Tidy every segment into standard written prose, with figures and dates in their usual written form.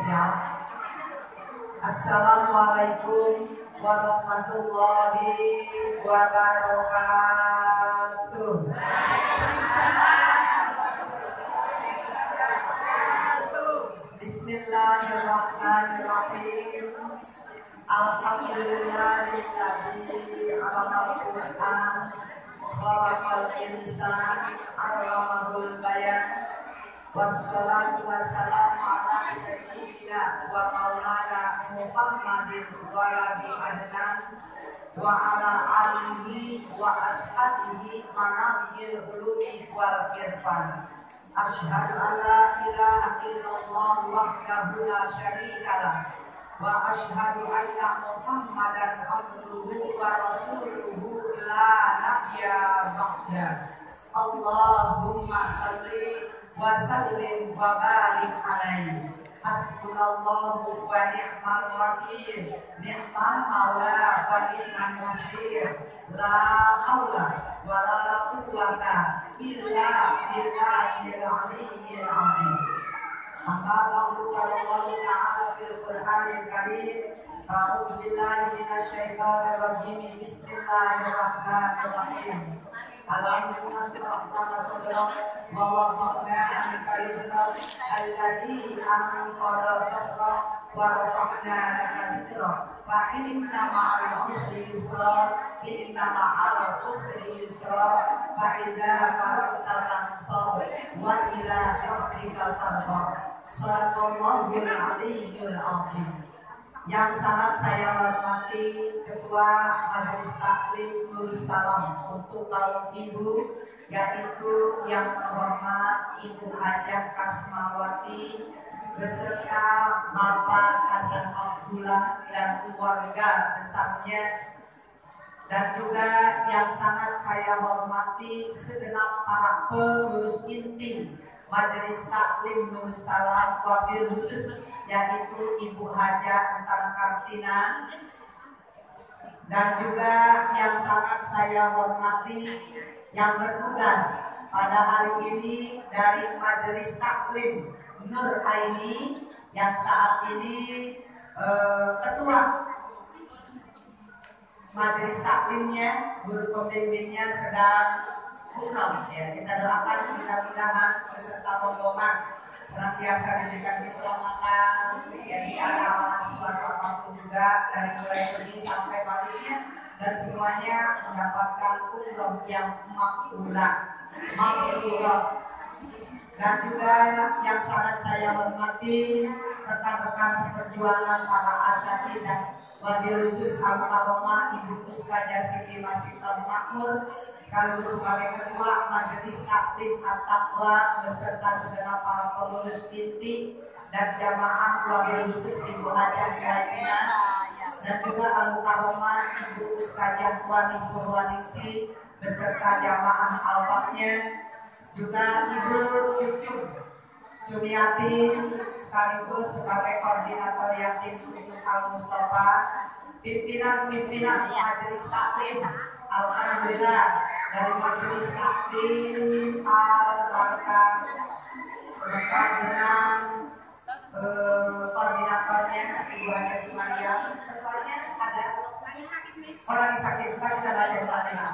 siap. Assalamualaikum warahmatullahi wabarakatuh. Bismillahirrahmanirrahim. Alhamdulillahilladzi 'allamal Qur'an khalaqal insana 'allamahul bayan. Wassalatu wassalamu ala sayyidina wa maulana Muhammadin wa ali adnan wa ala alihi wa ashabihi manabiyil ulumi wal irfan. Asyhadu an la ilaha illallah wahdahu la syarikalah wa asyhadu anna Muhammadan abduhu wa rasuluhu la nabiyya ba'da. Allahumma shalli wa sallim wa barik alaihi. Hasbunallahu wa ni'mal wakil, ni'mal maula wa ni'mal nasir. La haula wa la quwwata illa billahil aliyyil azim. Amma ba'du, qala Allah ta'ala fil Qur'anil Karim, a'udzu billahi minasyaitonir rajim. Bismillahirrahmanirrahim. Allahumma shalli ala sayyidina wa wafaqna anka rizqan alladhi anqadha dhahra wa rafa'na laka dhikra fa inna ma'al usri yusra inna ma'al usri yusra fa idza faragta fansab wa ila rabbika farghab. Shallallahul aliyyil azim. Yang sangat saya hormati Ketua Majelis Taklim Nurul Salam untuk kaum ibu, yaitu yang terhormat Ibu Hajah Kasmawati beserta Bapak Hasan Abdullah dan keluarga besarnya, dan juga yang sangat saya hormati segenap para pengurus inti Majelis Taklim Nurul Salam, wabil khusus yaitu Ibu Hajah Entar Kartina, dan juga yang sangat saya hormati yang bertugas pada hari ini dari Majelis Taklim Nur Aini yang saat ini ketua Majelis Taklimnya, guru pembimbingnya sedang umroh. Ya, kita doakan mudah-mudahan beserta rombongan senantiasa diberikan keselamatan, ya, di ala sesuatu apapun juga dari mulai pergi sampai baliknya, dan semuanya mendapatkan umroh yang makbulah. Dan juga yang sangat saya hormati rekan-rekan seperjuangan para asatidzah, wabil khusus Al-Karomah Ibu Ustadzah Siti Masita Makmur sekaligus sebagai ketua Majelis Taklim At-Taqwa beserta segenap para pengurus inti dan jamaah, wabil khusus Ibu Hajah Karina, dan juga Al-Karomah Ibu Ustadzah Wani Purwanisi beserta jamaah al-fatnya, juga Ibu Cucu Sumiati sekaligus sebagai koordinator yatim untuk Al-Mustafa, pimpinan Majelis Taklim. Alhamdulillah dari Majelis Taklim Al-Barkah beserta dengan koordinatornya Ibu Hajah Sumaria, ketuanya ada orang sakit, kita baca.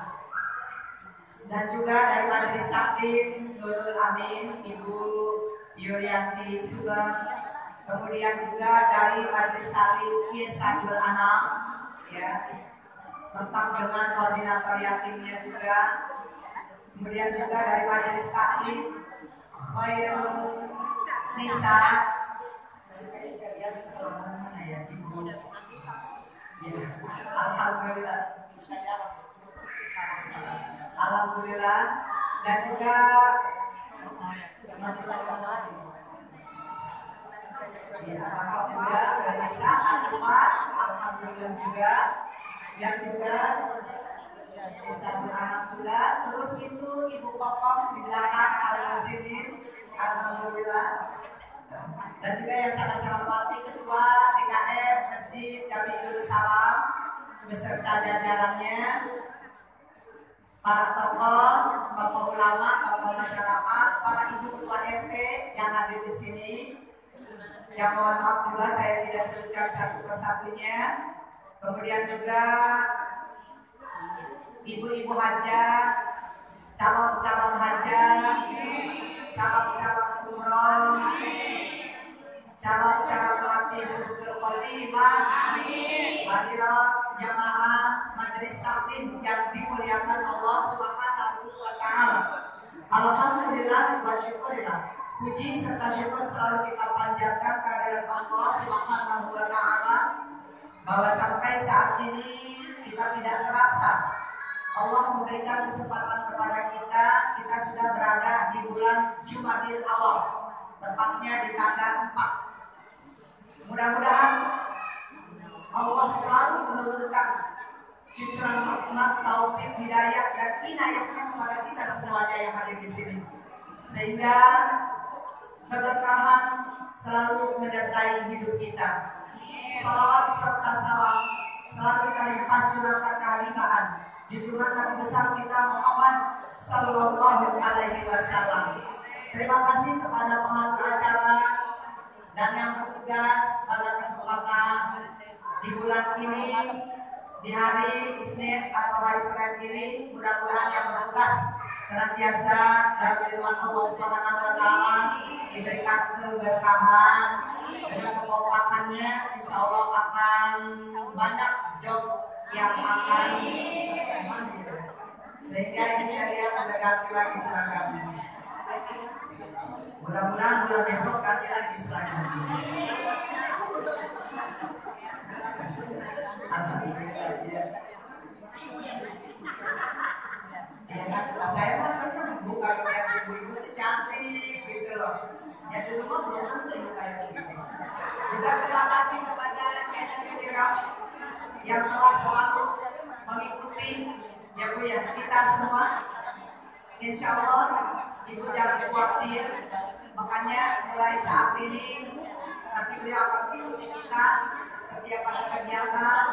Dan juga dari Majelis Taklim Nurul Amin Ibu Yulianti Sugeng, kemudian juga dari Majelis Taklim Kirsajul Anam, ya, tentang dengan koordinator yatimnya juga, kemudian juga dari Majelis Taklim Khairul Nisa, Alhamdulillah, dan juga alhamdulillah juga yang juga satu anak sudah, terus itu Ibu Kokom di belakang al-Muslimin, alhamdulillah, dan juga yang sangat saya hormati Ketua DKM Masjid Jami Nurul Salam, beserta jajarannya, para tokoh ulama, tokoh masyarakat, para ibu ketua RT yang hadir di sini. Yang mohon maaf juga saya tidak sebutkan satu persatunya. Kemudian juga ibu-ibu hajah, calon-calon hajah, calon-calon umroh, calon-calon latih husnul khotimah, hadirat jamaah majelis taklim yang dimuliakan Allah Subhanahu wa taala. Alhamdulillah wa syukurillah. Puji serta syukur selalu kita panjatkan kehadirat Allah Subhanahu wa taala bahwa sampai saat ini kita tidak terasa Allah memberikan kesempatan kepada kita sudah berada di bulan Jumadil Awal, tepatnya di tanggal 4. Mudah-mudahan Allah selalu menurunkan cucuran rahmat, taufik, hidayah dan inayahnya kepada kita semuanya yang hadir di sini, sehingga keberkahan selalu menyertai hidup kita. Salawat serta salam selalu kita limpah curahkan kehalifaan junjungan Nabi besar kita Muhammad Sallallahu Alaihi Wasallam. Terima kasih kepada pengatur acara dan yang bertugas pada kesempatan di bulan ini, di hari Isnin atau hari Senin ini. Mudah-mudahan yang bertugas senantiasa dalam firman Allah Subhanahu wa taala diberikan keberkahan dengan kekompakannya. Insya Allah akan banyak job yang akan sehingga ini saya mendekati lagi seragamnya. Mudah-mudahan bulan besok ganti lagi seragamnya. Saya mah senang bukan lihat ibu-ibu itu cantik gitu loh. Ya di rumah belum tentu ibu kayak gitu. Juga terima kasih kepada channel Yudhira yang telah selalu mengikuti ya Bu ya kita semua. Insya Allah ibu jangan khawatir. Makanya mulai saat ini nanti beliau akan mengikuti kita setiap pada kegiatan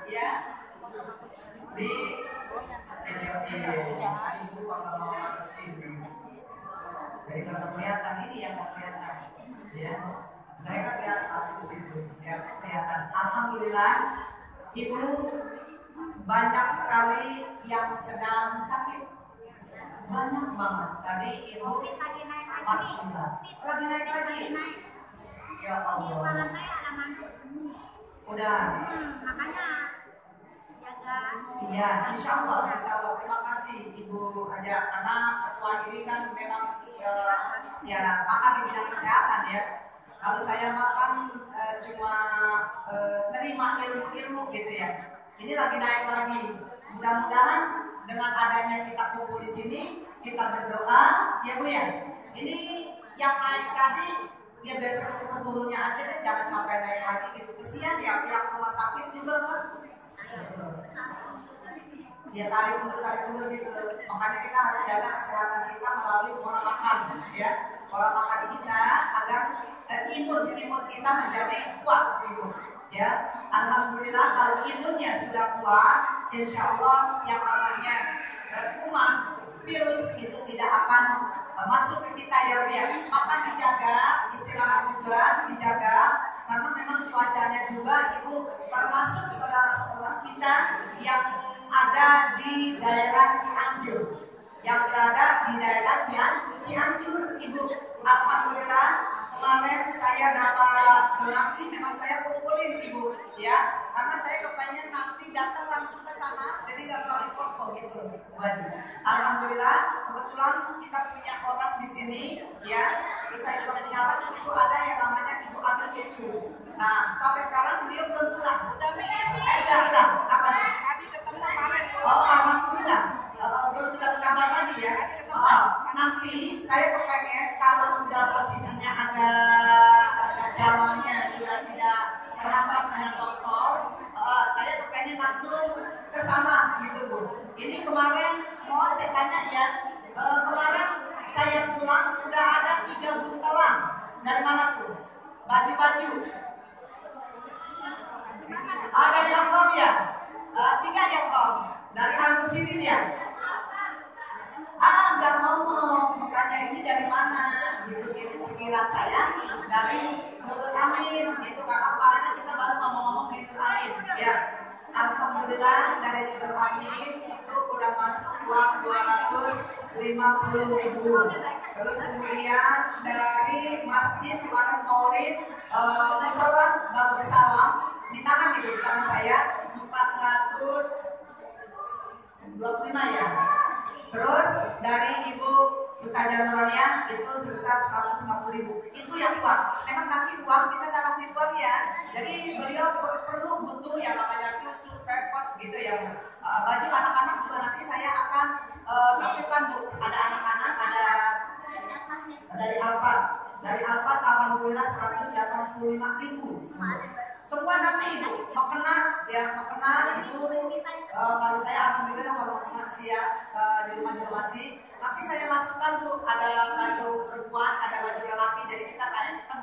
ya di ibu bakal mau sini. Jadi kalau kelihatan ini yang kelihatan ya. Saya kan lihat aku situ ya kelihatan. Alhamdulillah ibu banyak sekali yang sedang sakit. Banyak banget. Tadi ibu alhamdulillah lagi naik lagi. Ya Allah. Udah. Makanya jaga. Iya, insya Allah. Terima kasih Ibu Haja. Karena ketua ini kan memang ya pakar di bidang kesehatan ya. Kalau saya makan cuma nerima ilmu gitu ya. Ini lagi naik lagi. Mudah-mudahan dengan adanya kita kumpul di sini, kita berdoa, ya Bu ya. Ini yang naik tadi, ya biar cepat-cepat turunnya aja deh, jangan sampai naik lagi gitu. Kesian ya pihak rumah sakit juga kan. Ya tarik mundur gitu. Makanya kita harus jaga kesehatan kita melalui pola makan, ya. Pola makan kita agar imun kita menjadi kuat gitu. Ya, alhamdulillah kalau imunnya sudah kuat, insya Allah yang namanya kuman, virus itu tidak akan masuk ke kita ya Bu ya. Makan dijaga, istirahat juga dijaga, karena memang cuacanya juga itu termasuk saudara-saudara kita yang ada di daerah Cianjur, yang berada di daerah Cianjur Ibu. Alhamdulillah kemarin saya dapat donasi, memang saya kumpulin Ibu ya, karena saya kepengen nanti datang langsung ke sana, jadi nggak melalui posko gitu. Alhamdulillah kebetulan kita punya orang di sini ya, terus saya juga ketinggalan itu ada yang namanya Ibu Amir Cucu. Nah sampai sekarang beliau belum pulang. Sudah pulang. Apa? Tadi ketemu kemarin. Oh alhamdulillah. Belum kita kabar tadi ya. Nanti saya kepengen kalau sudah posisinya agak jalannya sudah tidak terhambat dengan longsor, saya kepengen langsung ke sana gitu Bu. Ini kemarin mohon saya tanya ya, kemarin saya pulang udah ada 3 buntelan. Dari mana izin ya? Nggak ngomong, makanya ini dari mana? Gitu pikiran saya dari Nurul Amin. Itu kakak kemarin kita baru ngomong-ngomong di Nurul Amin. Ya, alhamdulillah dari Nurul Amin itu udah masuk uang 250.000. Terus kemudian dari masjid kemarin Maulid musola Bagus Salam di tangan saya 425 ya. Terus dari Ibu Ustazah Nurania itu sebesar 150.000. Itu yang uang. Memang nanti uang kita nggak kasih uang ya. Jadi beliau perlu butuh yang namanya susu, pepes gitu ya Bu. Baju anak-anak juga nanti saya akan satukan Bu. Ada anak-anak, ada dari Alphard. Dari Alphard alhamdulillah 185.000. Semua nanti Ibu mau kena Ibu. Kalau saya alhamdulillah kalau kena siap di rumah juga masih. Nanti saya masukkan tuh ada baju perempuan, ada baju lelaki. Jadi kita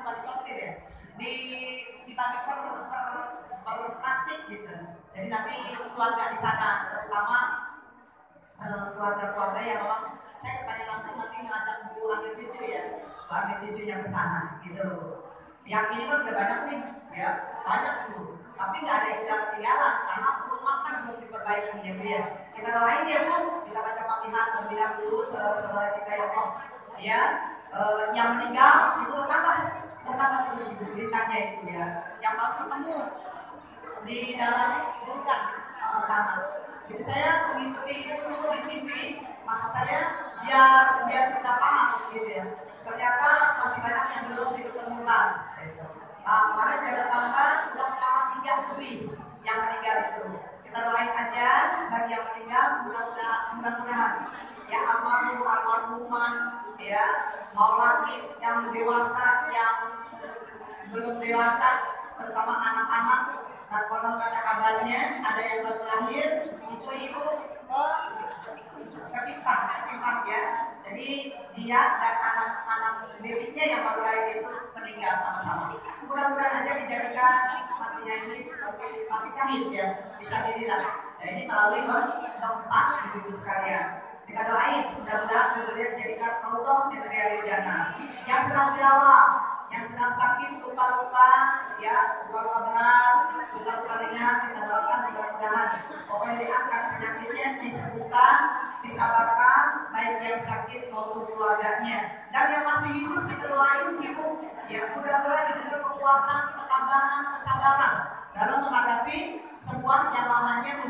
bukan disortir ya. Dipakai per plastik gitu. Jadi nanti keluarga di sana, terutama keluarga-keluarga yang memang saya kepengen langsung nanti ngajak Bu ambil cucu ya, ambil cucunya ke sana gitu. Yang ini kan udah banyak nih, ya banyak tuh. Tapi nggak ada istilah ketinggalan karena rumah kan belum diperbaiki ya Bu ya. Kita doain ya Bu, kita baca Fatihah terlebih dahulu saudara kita ya Allah. Ya, yang meninggal itu bertambah terus Ibu beritanya itu ya. Yang baru ketemu di dalam bukan pertama. Jadi saya mengikuti itu dulu di TV, maksud saya biar kita paham gitu ya. Ternyata masih banyak yang belum ditemukan. Kemarin saya bertambah udah kepala 3 lebih yang meninggal itu. Kita doain aja bagi yang meninggal mudah-mudahan ya almarhumah ya mau lagi yang dewasa yang belum dewasa terutama anak-anak dan konon kata kabarnya ada yang baru lahir itu ibu ketimpak ya. Jadi dia dan anak-anak bebeknya yang baru lahir itu meninggal sama-sama. Mudah-mudahan aja dijadikan matinya ini seperti mati syahid ya, bisa dirilah. Nah, ini melalui gempa ibu sekalian. Kita doain mudah-mudahan kemudian dijadikan Allah di negeri jannah. Yang sedang dirawat, yang sedang sakit luka-luka ya, luka-luka berat, luka-luka ringan, kita doakan mudah-mudahan pokoknya diangkat penyakitnya, disembuhkan, disabarkan baik yang sakit maupun keluarganya. Dan yang masih hidup kita doain ibu ya mudah-mudahan diberikan kekuatan, ketabahan, kesabaran dalam menghadapi sebuah yang namanya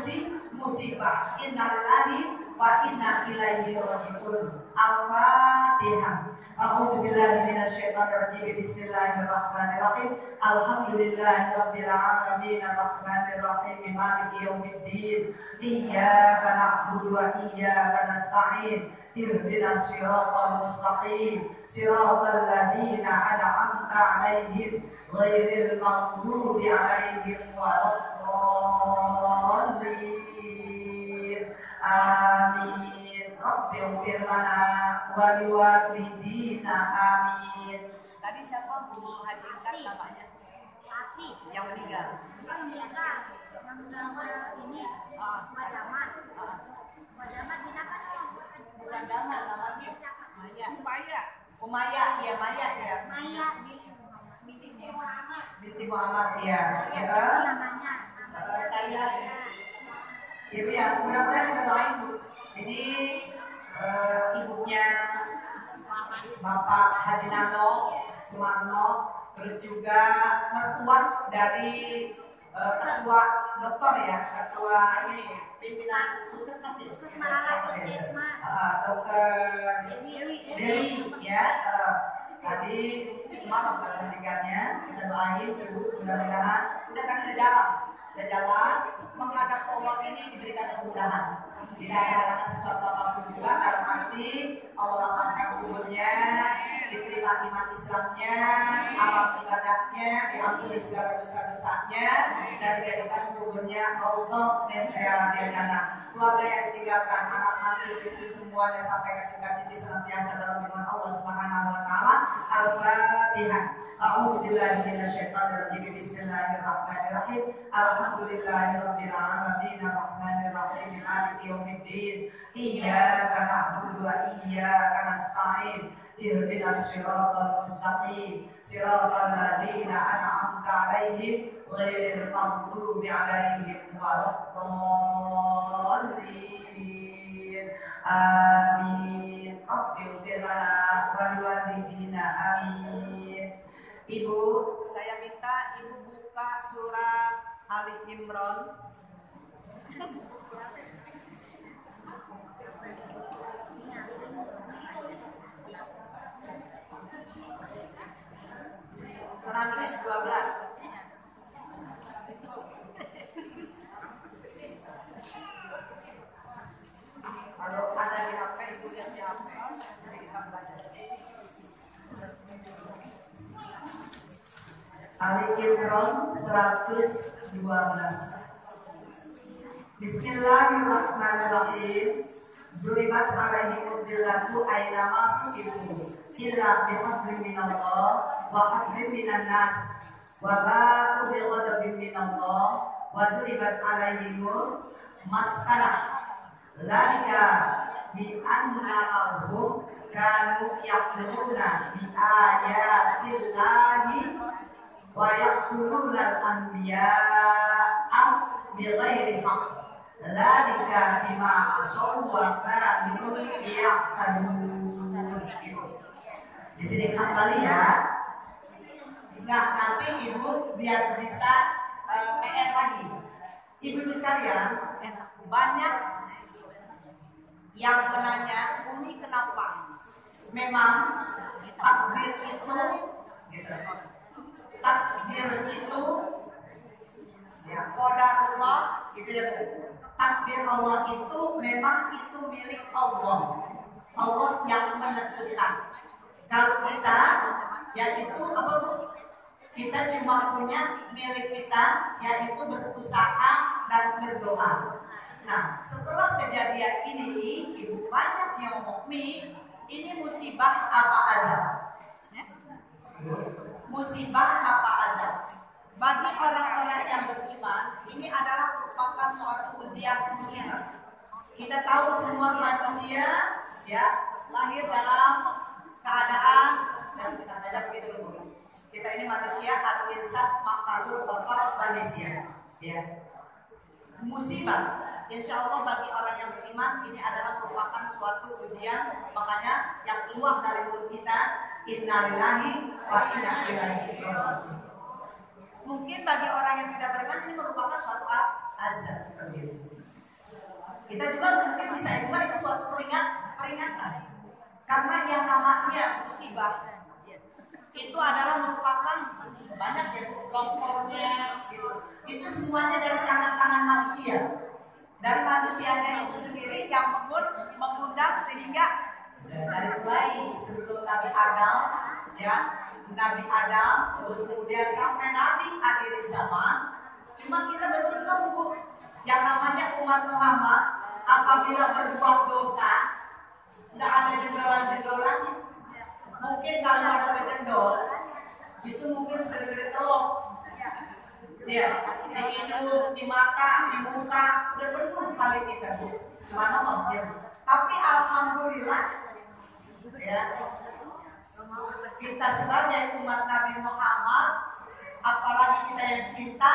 musibah. Innalillahi wa inna ilaihi raji'un. Al-Fatihah. A'udzu billahi minasyaitonir rajim. Bismillahirrahmanirrahim. Alhamdulillahirabbil alamin arrahmanir rahim maliki yaumiddin. Iyyaka na'budu wa iyyaka nasta'in. Ihdinas siratal mustaqim. Siratal ladzina an'amta 'alaihim ghairil maghdubi 'alaihim waladdallin. Amin. Rabbighfir lana wa liwalidina. Amin. Tadi siapa Bu Haji Kas namanya? Kasih. Yang meninggal. Yang ini Madamat. Madamat binatang. Bukan Damat namanya. Maya. Maya ya. Maya binti Muhammad ya. namanya. Saya ibu ya, mudah-mudahan kita doain Bu. Ini ibunya Bapak Haji Nano Sumarno, terus juga mertua dari ketua dokter ya, ketua ini pimpinan puskesmas dokter Dewi ya. Tadi semua dokter pendidikannya kita doain ibu mudah-mudahan udah jalan menghadap Allah ini diberikan kemudahan. Tidak ada sesuatu apapun juga dalam arti Allah akan kuburnya, diterima iman Islamnya, amal ibadahnya, diampuni segala dosa-dosanya, dan dijadikan kuburnya Allah dan jannah. Keluarga yang ditinggalkan, anak mantu, cucu semuanya sampai ke tingkat cici senantiasa dalam iman Allah Subhanahu wa taala. Al-Fatihah. A'udzubillahi minasyaitonir rajim. Bismillahirrahmanirrahim. Alhamdulillahirabbil alamin. Bismillahirrahmanirrahim. Maliki yaumiddin. Iyyaka na'budu wa iyyaka nasta'in. Ihdinas siratal mustaqim. Siratal ladzina an'amta 'alaihim ghairil maghdubi 'alaihim waladdallin. Amin. Ighfir lana wa liwalidina. Amin. Ibu, saya minta Ibu buka surah Ali Imran. Seratus 12. Kalau ada di HP, Ibu lihat di HP, jadi kita belajar. Ali Imran 112. Bismillahirrahmanirrahim. Duribat alaihimud dillatu aynama tuqifu illa bihablin minallah wa hablin minan nas wa ba'u bighadabin minallah wa duribat alaihimul maskanah dzalika bi anna lahum kanu yaquluna bi ayatillahi wa yaquluna al-anbiya'a bighairi haqq. Dzalika bima asaw wa kanu ya'tadun. Di sini kembali ya. Nah, nanti Ibu biar bisa PR lagi. Ibu sekalian, banyak yang menanya, Umi kenapa? Memang takdir itu ya qadarullah gitu ya Bu. Takdir Allah itu memang itu milik Allah. Allah yang menentukan. Kalau kita yaitu apa Bu? Kita cuma punya milik kita yaitu berusaha dan berdoa. Nah, setelah kejadian ini, Ibu banyak yang mukmin, ini musibah apa ada? Musibah apa ada? Bagi orang-orang yang beriman, ini adalah merupakan suatu ujian musibah. Kita tahu semua manusia ya lahir dalam keadaan dan kita saja begitu dulu. Kita ini manusia al-insan makhluk kotor manusia. Ya. Musibah. Insya Allah bagi orang yang beriman ini adalah merupakan suatu ujian. Makanya yang keluar dari mulut kita innalillahi wa inna ilaihi raji'un. Mungkin bagi orang yang tidak beriman ini merupakan suatu azab. Kita juga mungkin bisa juga itu suatu peringatan. Karena yang namanya musibah itu adalah merupakan banyak ya longsornya gitu. Itu semuanya dari tangan-tangan manusia. Dari manusianya itu sendiri yang mengundang sehingga dari mulai sebelum Nabi Adam ya, Nabi Adam terus kemudian sampai Nabi akhir zaman. Cuma kita beruntung Bu, yang namanya umat Muhammad apabila berbuat dosa tidak ada jendela-jendelanya. Mungkin kalau ada pejendol itu mungkin segede-gede telur. Ya, di hidung, di mata, di muka, udah penuh kali kita Bu. Subhanallah ya. Tapi alhamdulillah ya, kita sebagai umat Nabi Muhammad, apalagi kita yang cinta,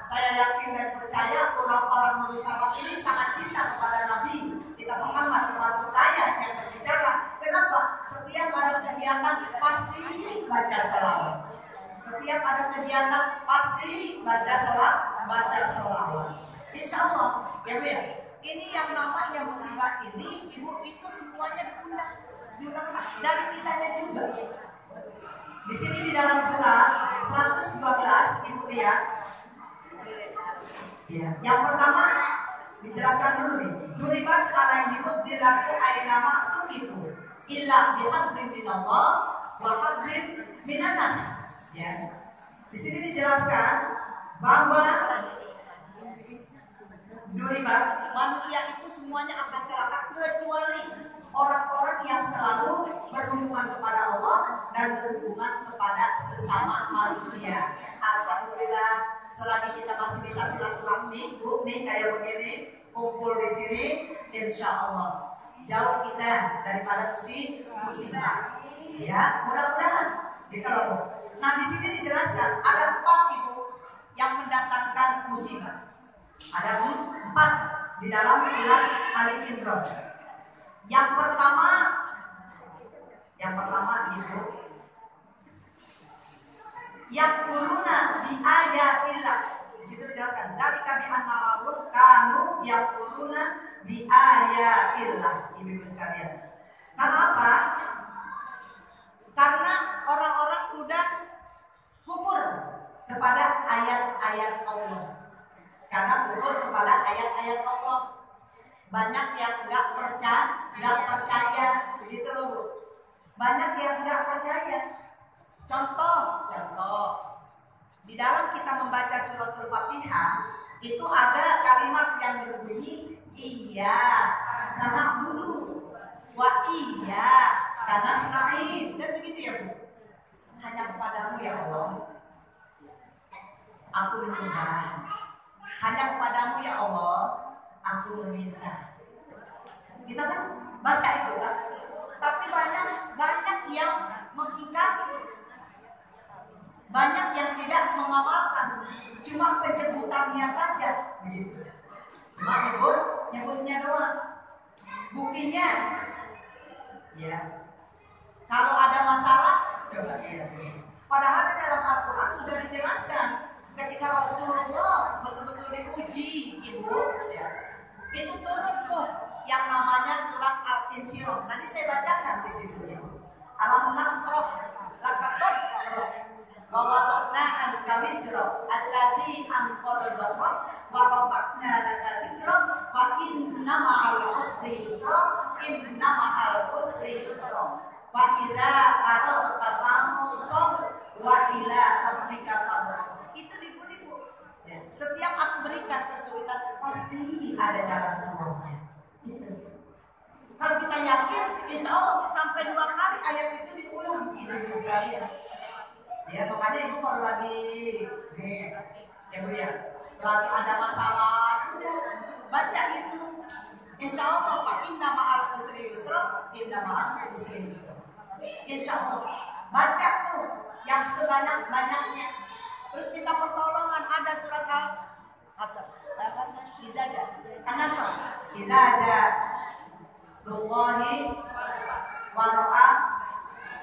saya yakin dan percaya orang-orang Nusantara ini sangat cinta kepada Nabi kita Muhammad, termasuk saya yang berbicara. Kenapa? Setiap ada kegiatan pasti baca salawat. Setiap ada kegiatan pasti baca salawat. Insya Allah, ya Bu ya. Ini yang namanya musibah ini, Ibu itu semuanya diundang dari kitanya juga. Di sini di dalam surah 112 Ibu lihat. Ya, yang pertama dijelaskan dulu nih. Duribat alaihimud dilatu aynama tuqifu illa bihablin minallah wa hablin minan nas. Ya. Di sini dijelaskan bahwa duribat manusia itu semuanya akan celaka kecuali orang-orang yang selalu berhubungan kepada Allah dan berhubungan kepada sesama manusia. Alhamdulillah selagi kita masih bisa silaturahmi, Bu, nih kayak begini, kumpul di sini, insya Allah jauh kita daripada musibah. Ya, mudah-mudahan. Gitu loh. Nah, di sini dijelaskan ada 4 ibu yang mendatangkan musibah. Ada 4 di dalam surat Al-Imran. Yang pertama ibu yang kuruna di ayatillah. Di situ dijelaskan dari kami an-nawarun kanu yang kuruna di ayatillah. Ibu sekalian. Kenapa? Karena orang-orang sudah kufur kepada ayat-ayat Allah. Karena kufur kepada ayat-ayat Allah. Banyak yang nggak percaya, begitu loh Bu. Banyak yang nggak percaya. Contoh, di dalam kita membaca suratul Fatihah itu ada kalimat yang berbunyi iya karena dulu, wa iya karena nasta'in, dan begitu ya Bu. Hanya kepadamu ya Allah aku menyembah. Hanya kepadamu ya Allah aku meminta. Kita kan baca itu kan, tapi banyak yang mengingkari, banyak yang tidak mengamalkan, cuma penyebutannya saja, begitu. Cuma nyebutnya doang. Buktinya, ya, kalau ada masalah, coba lihat. Padahal di dalam Al-Quran sudah dijelaskan ketika Rasulullah betul-betul diuji, ibu, ya, itu turun tuh yang namanya surat Al-Insyirah. Nanti saya bacakan di situ ya. Alam nasroh lakasot wa wada'na anka wizra alladzi anqadha dhahrak wa rafa'na laka dhikrak fa inna ma'al usri yusra inna ma'al usri yusra wa idza aradta fansab wa ila rabbika farghab. Itu dibu-dibu. Setiap aku berikan kesulitan pasti ada jalan keluarnya. Kalau kita yakin, insya Allah sampai 2 kali ayat itu diulang. Ini sekalian. Ya, makanya ibu kalau lagi nih, ya Bu ya, lagi ada masalah, udah baca itu. Insya Allah, fa inna ma'al usri yusra, inna ma'al usri yusra. Insya Allah, baca tuh yang sebanyak-banyaknya. Terus kita pertolongan, ada surat Al-Asr. An-Nasr. Tidak ada Lullahi waro'a.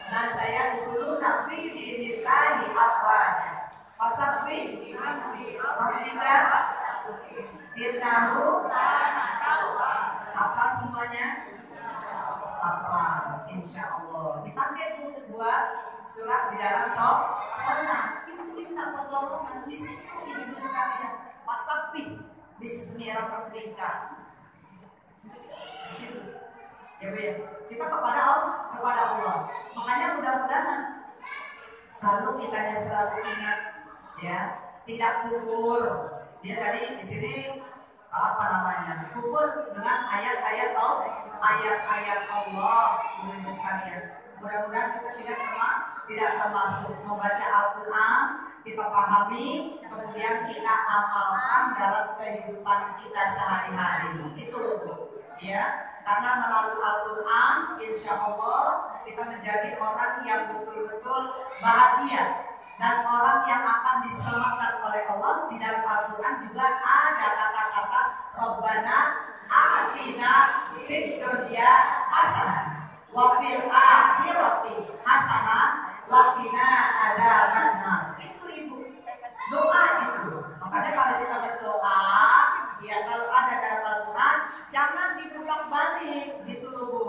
Nah saya dulu tapi diinitahi apanya. Pasabri Rabbika Innahu apa semuanya? Apa? Insya Allah dipakai buat surat di dalam sholat. Itu kita pertolongan di situ ibu sekalian. Pasabri Bismillahirrahmanirrahim. Di situ. Ya Bu ya. Kita kepada Allah. Makanya mudah-mudahan selalu kita selalu ingat ya, tidak kufur. Dia tadi di sini apa namanya? Kufur dengan ayat-ayat Allah. Ibu sekalian. Mudah-mudahan kita tidak termasuk membaca Al-Qur'an, kita pahami, kemudian kita amalkan dalam kehidupan kita sehari-hari. Itu Bu. Ya. Karena melalui Al-Quran, insya Allah kita menjadi orang yang betul-betul bahagia. Dan orang yang akan diselamatkan oleh Allah. Di dalam Al-Quran juga ada kata-kata Rabbana atina fid dunya hasanah wa fil akhirati hasanah wa qina adzabannar. Itu ibu, doa itu. Makanya kalau kita berdoa, ya kalau ada dalam Al-Quran, jangan dibulak-balik gitu loh Bu.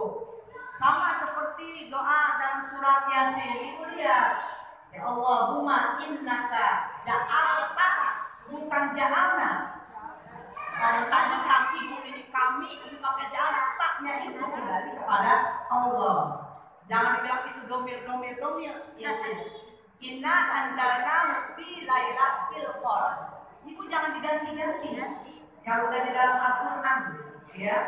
Sama seperti doa dalam surat Yasin itu dia. Ya Allahumma innaka ja'alta, bukan ja'alna. Kalau tadi kaki Bu ini kami ini pakai ja'alna, taknya itu kembali kepada Allah. Jangan dibilang itu domir. Ya, inna anzalnahu fi lailatul qadar. Ibu jangan diganti-ganti ya. Kalau udah di dalam Al-Quran ya.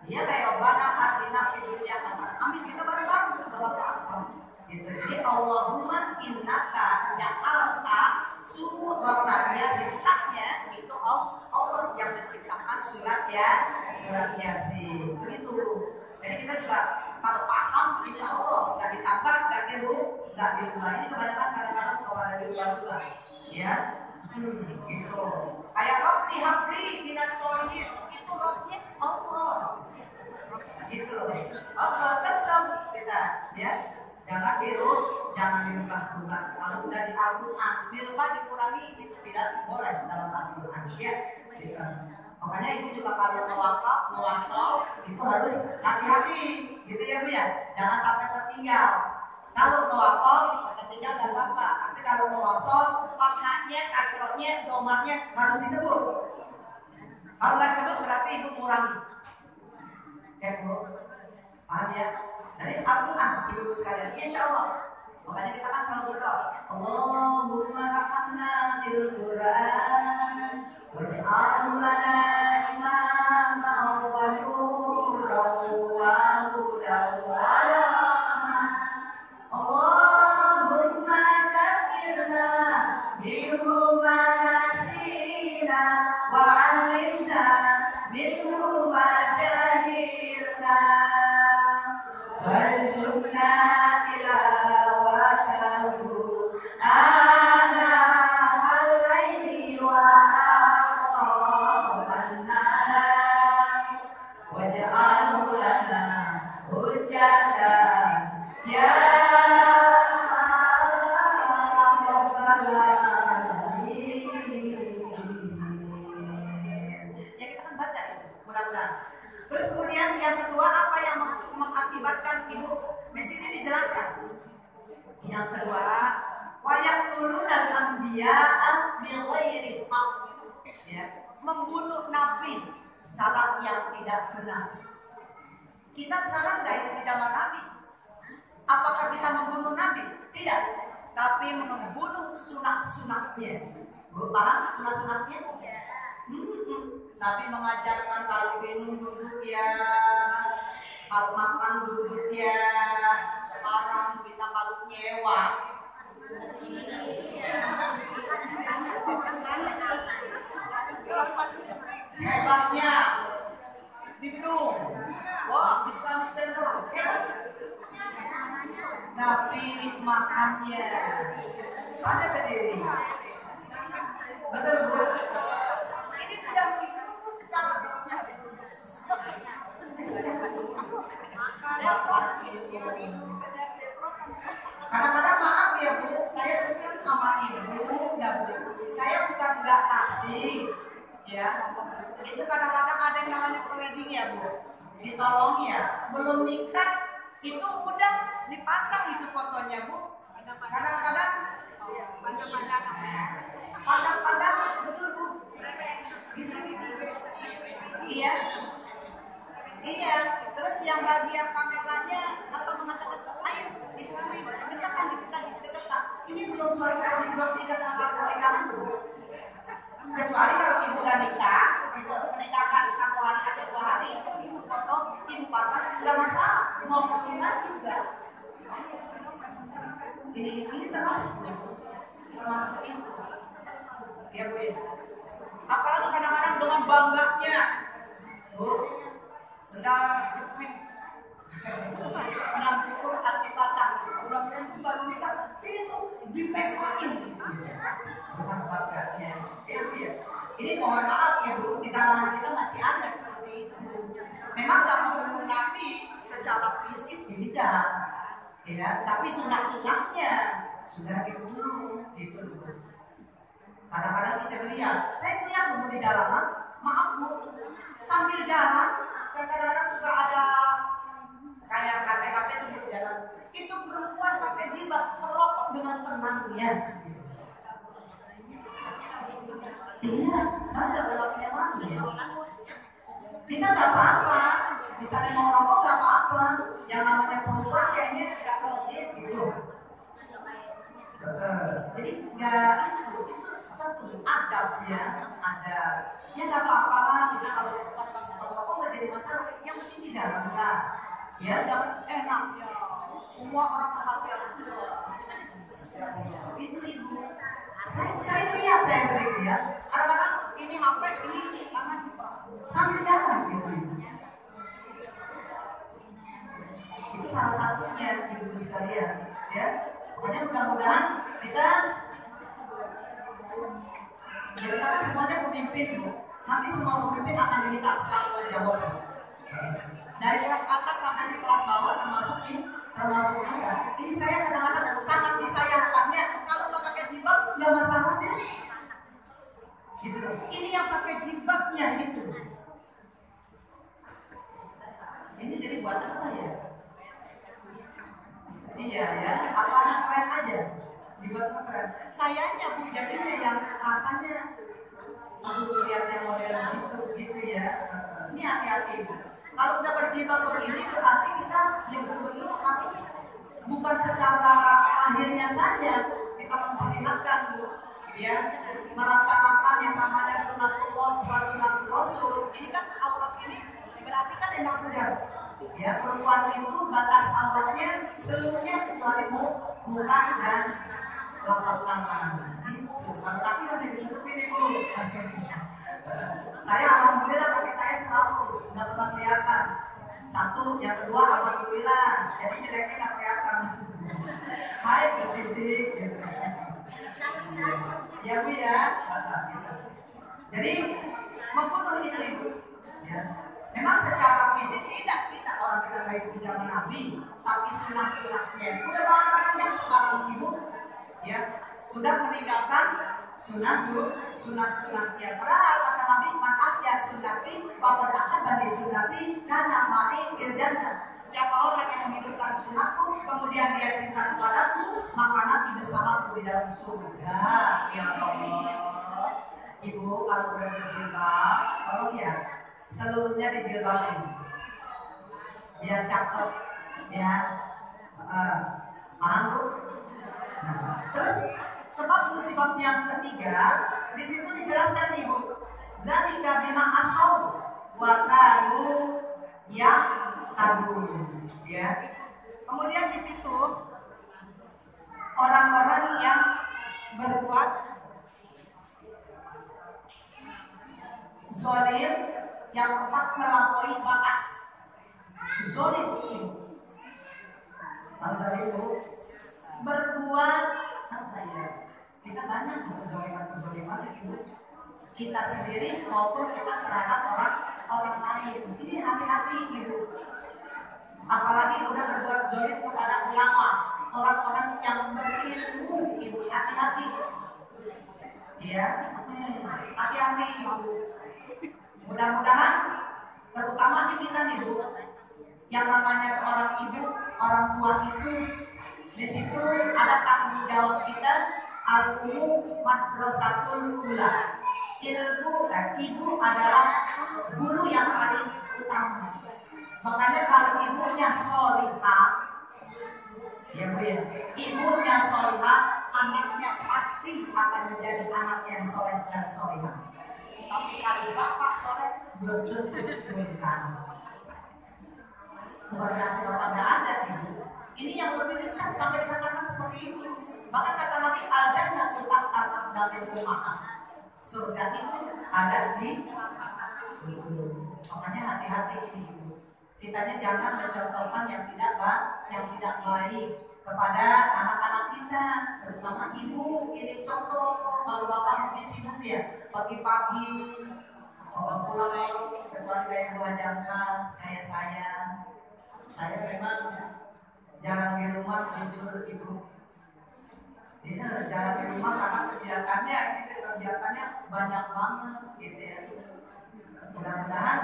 Dia kayak Rabbana atina fid dunya hasanah. Amin, kita bareng-bareng berdoa. gitu. Jadi Allahumma innaka ja'alta suratan yasinnya itu Allah yang menciptakan surat Yasin. Begitu. Jadi kita juga kalau paham insya Allah nggak ditambah nggak dirubah. Ini kebanyakan kadang-kadang suka pada dirubah juga. Ya. Gitu. Kayak Rabbi habli minas sholihin itu Rabbnya Allah. Gitu loh. Allah tetap kita ya. Jangan dirubah. Kalau udah di Al-Quran, dirubah dikurangi itu tidak boleh dalam Al-Quran ya. Gitu. Makanya itu juga kalau mewakaf, mewasol itu harus hati-hati, gitu ya Bu ya. Jangan sampai tertinggal. Kalau mewakaf tertinggal dan apa? Tapi kalau mewasol, fathahnya, kasrohnya, domarnya harus disebut. Kalau nggak disebut berarti itu kurangi. Ya Bu, paham ya? Dari Al-Quran, ibu-ibu sekalian, insya Allah. Makanya kita kan selalu berdoa, Allahumma rahmatna bil Quran, waj'alhu lana imama wa nuran wa hudan wa rahmah. Allahumma zakirna minhu ma nasina wa 'allimna minhu ma jahilna. Warzuqna tilawatahu ana al-laili wa aqraban nahar waj'alhu lana hujjatan ya rabbal alamin. Ya kita kan baca itu, mudah-mudahan. Terus kemudian yang kedua apa yang mengakibatkan hidup Messi ini dijelaskan. Yang kedua, wayaqtulun al-anbiya'a bighairi haqq. Ya, membunuh nabi cara yang tidak benar. Kita sekarang tidak hidup di zaman nabi. Apakah kita membunuh nabi? Tidak. Tapi membunuh sunah-sunahnya. Paham sunah-sunahnya? Nabi mengajarkan kalau minum duduk ya, kalau makan duduk ya. Sekarang kita kalau nyewa, hebatnya di gedung, wah Islamic Center, Nabi makannya ada berdiri, betul Bu. Ini sudah menunggu secara kadang-kadang maaf ya Bu, saya pesan sama ibu dan Bu, saya bukan nggak kasih ya, itu kadang-kadang ada yang namanya prewedding ya Bu, ditolong ya, belum nikah itu udah dipasang itu fotonya Bu, kadang-kadang pandang-pandang betul Bu. Iya, iya. Terus yang bagian kameranya apa mengatakan, ayo dikumpulin, dekatkan dikit lagi, dekatkan. Ini belum dikatakan kalau pernikahan Bu. Kecuali kalau ibu udah nikah, itu menikahkan 1 hari atau 2 hari, ibu foto, ibu pasang, nggak masalah. Mau pernikahan juga. Ini termasuk itu. Ya Bu ya. Apalagi kadang-kadang dengan bangganya, Bu, sedang jepit, sedang cukur hati patah, mudah-mudahan itu baru nikah, itu dipestokin, bukan bangganya. Ini mohon maaf ya Bu, di kalangan kita masih ada seperti itu. Memang nggak membunuh Nabi secara fisik tidak, ya, tapi sunah-sunahnya sudah dibunuh, gitu Bu. Kadang-kadang kita lihat, saya lihat Bu di jalanan, maaf Bu, sambil jalan, dan kadang-kadang suka ada kayak kafe-kafe itu di jalan, itu perempuan pakai jilbab merokok dengan tenangnya. Iya, ada dalamnya mandi. Kita nggak apa-apa, misalnya mau rokok nggak apa-apa, yang namanya perempuan kayaknya nggak logis gitu. Jadi nggak itu satu adab ya, ada. Ya nggak apa-apa lah kita kalau paksa rokok nggak jadi masalah. Yang penting di dalam lah. Ya jangan enaknya semua orang perhatian. Itu ibu. Saya lihat, saya sering lihat. Kadang-kadang ini HP, ini tangan sambil jalan gitu. Itu salah satunya ibu sekalian, ya. Makanya mudah-mudahan kita kan semuanya pemimpin, Bu. Nanti semua pemimpin akan diminta tanggung jawab. Dari kelas atas sampai ke kelas bawah termasuk kita. Ini saya kadang-kadang sangat disayangkannya kalau nggak pakai jilbab nggak masalahnya. Gitu. Ini yang pakai jilbabnya itu. Ini jadi buat apa ya? Iya ya, apa anak keren aja dibuat keren. Sayangnya Bu jadinya yang rasanya lihat yang model gitu ya. Ini hati-hati Bu. Kalau udah berjilbab begini berarti kita ya betul-betul harus bukan secara lahirnya saja kita memperlihatkan Bu, ya, melaksanakan yang namanya sunatullah wa sunatul rasul. Ini kan aurat ini berarti kan emang udah, ya, perempuan itu batas auratnya seluruhnya kecuali muka dan telapak tangan. Tapi masih ditutupin ibu. Saya alhamdulillah tapi saya selalu nggak pernah kelihatan. Satu, yang kedua alhamdulillah. Jadi jeleknya nggak kelihatan. Hai posisi. Ya Bu ya. Jadi membunuh itu ibu. Ya. Memang secara fisik tidak orang kita baik di zaman Nabi, tapi sunah-sunahnya sudah banyak sekarang ibu. Ya, sudah meninggalkan sunah-sunahnya. Padahal kata Nabi, man ahya sunnati faqad ahabba bi sunnati kana ma'i fil jannah. Siapa orang yang menghidupkan sunatku kemudian dia cinta kepadaku, maka nanti bersamaku di dalam surga. Ya Allah. Ibu kalau udah berjilbab, tolong ya seluruhnya dijilbabin biar cakep, ya. Paham Bu? Terus sebab yang ketiga di situ dijelaskan ibu, dzalika bima asaw wa kanu ya tadun, ya. Kemudian di situ orang-orang yang berbuat zalim yang tepat melampaui batas. Zalim itu berbuat apa ya? Kita banyak kezaliman itu kita sendiri maupun kita terhadap orang lain. Ini hati-hati ibu. Apalagi udah berbuat zalim kepada ulama, orang-orang yang berilmu, ibu hati-hati. Ya, hati-hati ibu. Mudah-mudahan terutama di kita nih Bu, yang namanya seorang ibu, orang tua itu di situ ada tanggung jawab kita. Al-Ummu madrasatul ula. Ibu adalah guru yang paling utama. Makanya kalau ibunya sholihah, ya Bu ya, ibunya sholihah, anaknya pasti akan menjadi anak yang soleh dan sholihah. Tapi kalau bapak soleh belum tentu bukan. Bukan bapak nggak ada ibu. Ini yang lebih dekat sampai dikatakan seperti itu. Bahkan kata Nabi al-jannatu tahta aqdamil ummahat. Surga itu ada di ibu. Makanya hati-hati ini ibu. Kitanya jangan mencontohkan yang tidak baik kepada anak-anak kita, terutama ibu. Ini contoh. Kalau bapak mungkin sibuk ya, pagi-pagi orang pulang kecuali kayak buah jangkas kayak saya memang jarang di rumah, jujur ibu. Dia jarang di rumah karena kegiatannya banyak banget gitu ya. Mudah-mudahan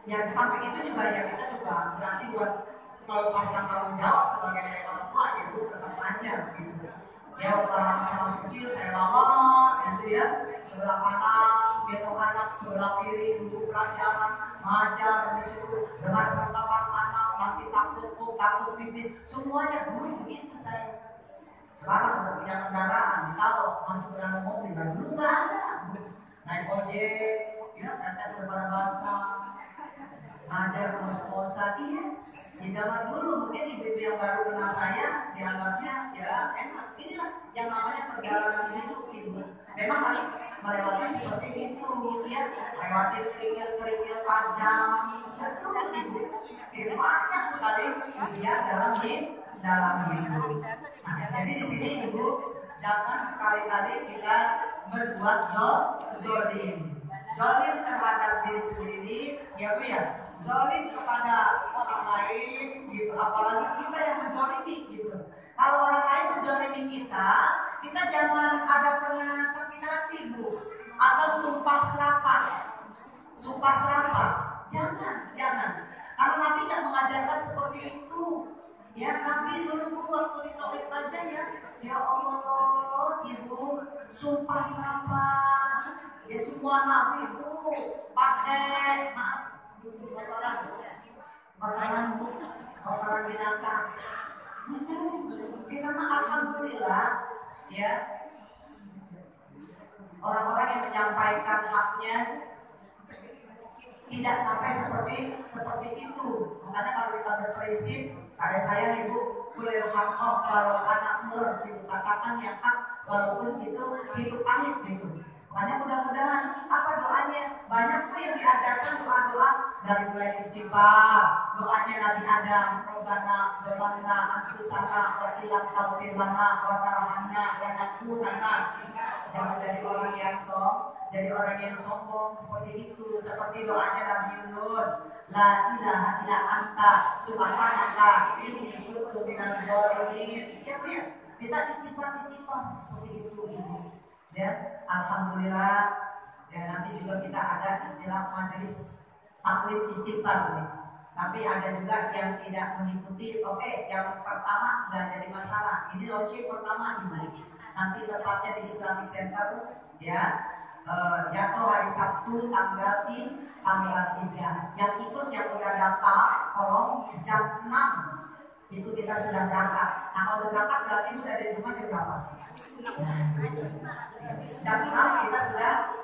ya di samping itu juga ya kita juga berarti buat melepaskan tanggung jawab sebagai orang tua ibu tetap aja gitu. Ya orang sama kecil saya bawa gitu ya, sebelah kanan gendong anak, sebelah kiri duduk pelajaran, ngajar di situ dengan perlengkapan anak, nanti takut pipis, semuanya dulu begitu saya. Sekarang udah punya kendaraan, ditaruh masuk ke dalam mobil, dan dulu nggak ada. Naik ojek, ya kata udah pada basah. ngajar ngos-ngosan. Iya, di zaman dulu mungkin ibu-ibu yang baru kenal saya dianggapnya ya enak. Inilah yang namanya perjalanan hidup ibu. Memang harus melewati seperti itu gitu ya, melewati kerikil-kerikil tajam. Betul ibu. Banyak sekali ujian dalam hidup. Nah, jadi di sini ibu jangan sekali-kali kita berbuat zolim. Zolim terhadap diri sendiri, ya bu ya. Zolim kepada orang lain, gitu. Apalagi kita yang menzolimi, gitu. Kalau orang lain menzolimi kita jangan ada pernah sakit hati bu, atau sumpah serapah. Jangan. Karena Nabi tidak mengajarkan seperti itu. Ya, Nabi dulu bu waktu di Taif aja ya Allah, ibu sumpah serapah. Ya semua Nabi itu pakai kotoran binatang. Kita mah alhamdulillah ya, orang-orang yang menyampaikan haknya tidak sampai seperti itu. Makanya kalau kita berprinsip, ada saya ibu boleh hak kalau anak murah gitu, katakan yang hak walaupun itu hidup pahit gitu. Makanya mudah-mudahan apa doanya banyak tuh yang diajarkan doa-doa dari mulai istighfar, doanya Nabi Adam, Robbana dolanna anfusana wa illam taghfir lana wa tarhamna lanakunanna. Jangan jadi orang yang sombong seperti itu, seperti doanya Nabi Yunus, la ilaha illa anta subhanaka inni kuntu minadz dzalimin. Ya, kita istighfar seperti itu. Ya, alhamdulillah. Ya, nanti juga kita ada istilah majelis taklim istighfar nih. Tapi ada juga yang tidak mengikuti. Oke, yang pertama sudah jadi masalah. Ini launching pertama ini. Nanti tepatnya di Islamic Center ya. Jatuh hari Sabtu tanggal 3. Yang ikut yang udah daftar, tolong jam 6 itu kita sudah berangkat. Nah kalau udah berangkat berarti udah dari rumah jam berapa? Jam 6 kita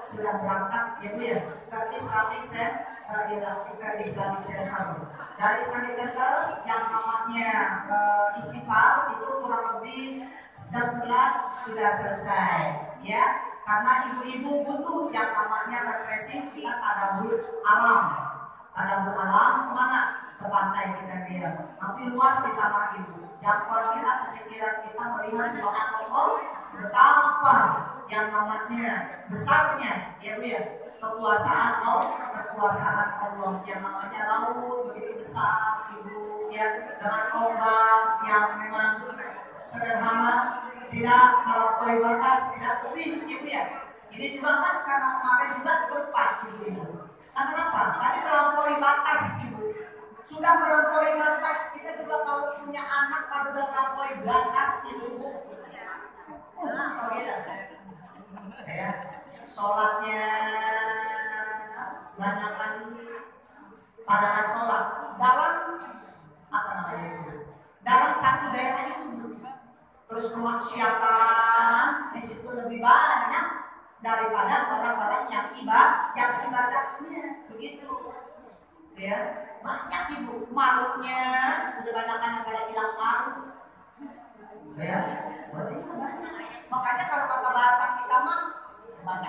sudah berangkat ya bu ya, ke Islamic Center, Dari Islamic Center yang namanya istighfar itu kurang lebih jam 11 sudah selesai ya, karena ibu-ibu butuh yang namanya refreshing kita tadabbur alam kemana? Ke pantai kita dia. Nanti luas di sana ibu. Yang kalau kita pikiran kita melihat subhanallah betapa yang namanya besarnya ya bu ya, kekuasaan Allah yang namanya laut begitu besar ibu ya, dengan ombak yang memang sederhana, tidak melampaui batas, tidak lebih ibu ya. Ini juga kan karena kemarin juga cepat ibu. Kenapa? Tadi melampaui batas ibu. Sudah melampaui batas, kita juga kalau punya anak kalau sudah melampaui batas ibu. Ya, sholatnya banyakkan pada sholat dalam apa namanya itu, dalam satu daerah itu. Terus kemaksiatan di situ lebih banyak daripada orang-orang yang ibadahnya begitu. Ya, banyak ibu makhluknya udah banyak kan yang pada bilang makhluk. Ya, banyak. Makanya kalau kata bahasa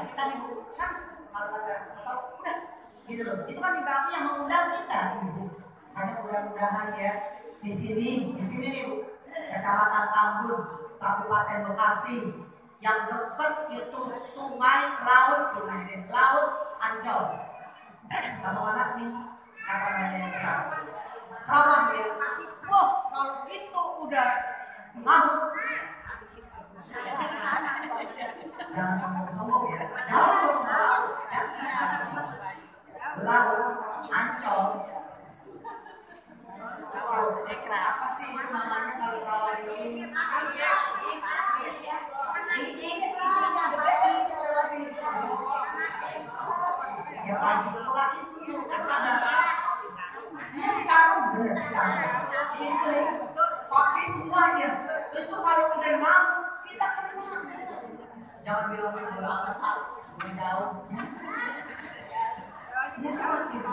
kita nih bu, kan kalau udah gitu loh, itu kan berarti yang mengundang kita ibu. Karena mudah-mudahan ya di sini nih bu, Kecamatan Tambun, Kabupaten Bekasi, yang dekat itu laut Ancol. Sama anak nih, apa namanya besar. Ramah ya. Wah, kalau itu udah mabuk. Jangan sombong-sombong ya. Laut Ancol. Apa sih itu namanya kalau rawan ini? Ya pagi pulang itu ada. Dia ditaruh itu pakai semuanya. Itu kalau udah mabuk kita kena. Jangan bilang bola amat jauh. Ya wajib.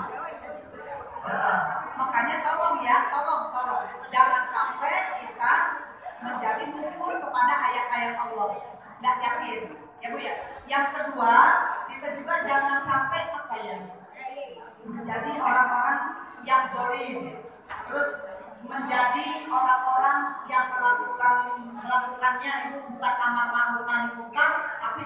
ya. Menjadi orang-orang yang zalim, terus menjadi orang-orang yang melakukannya itu bukan amar ma'ruf nahi munkar, tapi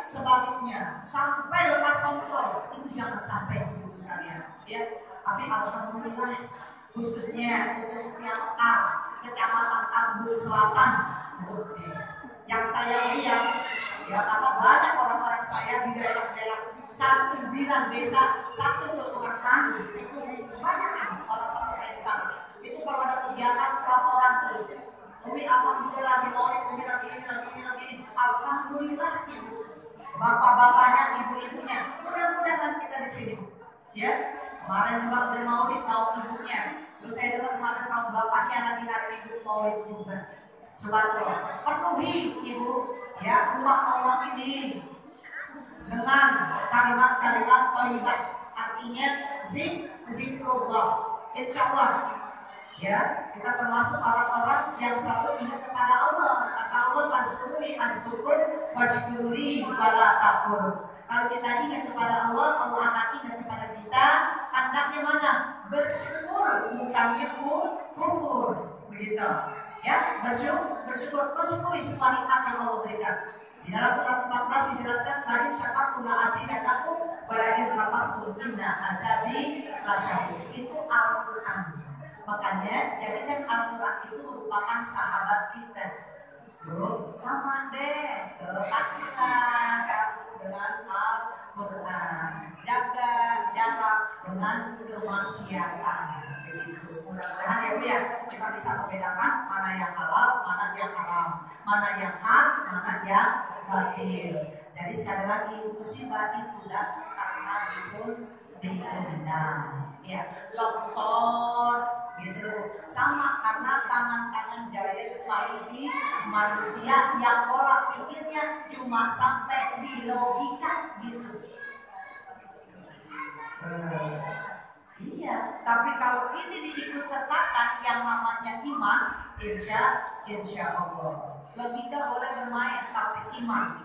sebaliknya sampai lepas kontrol. Itu jangan sampai ibu sekalian, ya. Tapi alhamdulillah khususnya untuk setiap kecamatan Tambun Selatan yang saya lihat, ya, karena banyak orang-orang saya di daerah-daerah 9 desa, 1 kelurahan, itu banyak orang-orang saya di sana. Itu kalau ada kegiatan laporan terus. Umi alhamdulillah di Maulid, Umi lagi ini. Alhamdulillah ibu, bapak-bapaknya, ibu-ibunya. Mudah-mudahan kita di sini, ya. Kemarin juga udah Maulid tahun ibunya. Terus saya dengar kemarin tahun bapaknya lagi hari Minggu Maulid juga. Subhanallah, penuhi ibu, ya, rumah Allah ini dengan kalimat-kalimat thayyibah, artinya zikrullah. Insyaallah, ya, kita termasuk orang-orang yang selalu ingat kepada Allah. Kata Allah, "Fazkuruni azkurkum washkuruli wala takfur." Kalau kita ingat kepada Allah, Allah akan ingat kepada kita. Tandanya mana? Bersyukur, bukannya kufur, begitu. Ya, bersyukuri semua nikmat yang Allah berikan. Di dalam surat 14 dijelaskan tadi syakartum la atinatakum walakin kafartum inna adzabi lasyadid. Itu Al-Qur'an. Makanya jadikan Al-Qur'an itu merupakan sahabat kita. Bro, sama deh, kasihkan dengan Al-Qur'an. Jaga jarak dengan kemaksiatan. Begitu. Mudah-mudahan ya Bu ya, kita bisa membedakan mana yang halal, mana yang haram, mana yang hak, mana yang batil. Jadi sekali lagi, musibah itu datang karena dendam, ya, longsor, gitu. Sama karena tangan-tangan jahil manusia yang pola pikirnya cuma sampai di logika, gitu. Iya, tapi kalau ini diikut sertakan yang namanya iman, insya Allah. Logika boleh bermain, tapi iman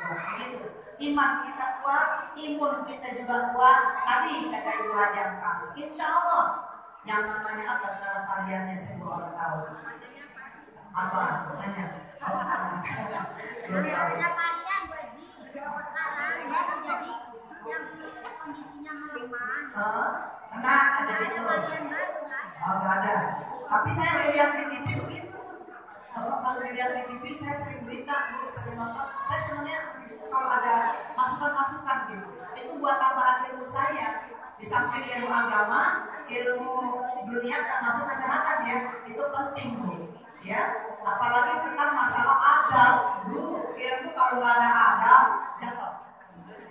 begitu. Iman kita kuat, imun kita juga kuat. Tadi kata Ibu Haji Angkas, insya Allah. Yang namanya apa sekarang variannya saya belum tahu. Apa? Tanya. Ada varian baju sekarang jadi yang kondisinya melemah. Nah, ada itu. Varian baru kan? Oh, nggak ada. Tapi saya lihat di TV begitu. Kalau dilihat di TV saya sering berita, sering nonton. Saya sebenarnya kalau ada masukan-masukan gitu, itu buat tambahan ilmu saya. Di samping ilmu agama, ilmu dunia termasuk kesehatan ya, itu penting Bu. Ya, apalagi tentang masalah adab. Dulu ilmu kalau nggak ada adab jatuh.